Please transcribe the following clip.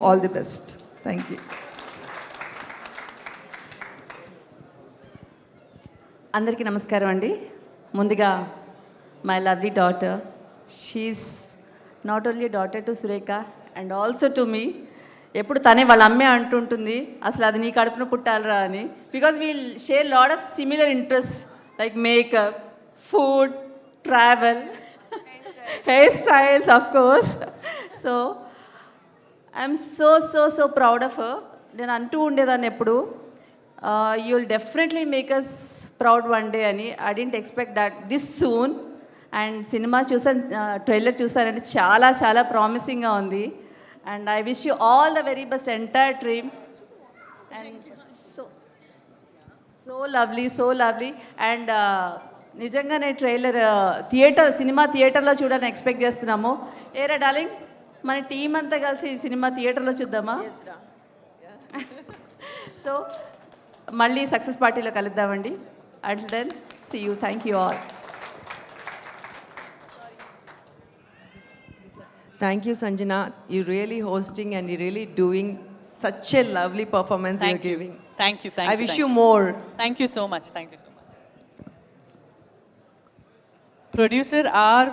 All the best. Thank you. అందరికీ నమస్కారం అండి. ముందుగా my lovely daughter, she is not only daughter to Surekha and also to me. ఎప్పుడు తనే వాళ్ళ అమ్మే అంటుంటుంది అసలు అది నీ కడుపున పుట్టాలరా అని, because we'll share lot of similar interest like makeup, food, travel, hair styles, of course. So I'm so proud of her. నేను అంటూ ఉండేదాన్ని ఎప్పుడు you will definitely make us proud one day అని. I didn't expect that this soon. And cinema చూసాను, trailer చూసానంటే చాలా చాలా ప్రామిసింగ్గా ఉంది. And I wish you all the very best entire team. And so lovely. And నిజంగానే trailer cinema థియేటర్లో చూడాలని ఎక్స్పెక్ట్ చేస్తున్నాము. ఏరా డార్లింగ్, మన టీం అంతా కలిసి ఈ సినిమా థియేటర్లో చూద్దామా? సో మళ్ళీ సక్సెస్ పార్టీలో కలుద్దామండి. Until then see you. Thank you all. Thank you, Sanjana. You're really hosting and you're really doing such a lovely performance you're giving. Thank you. I wish you more. Thank you so much. Producer R.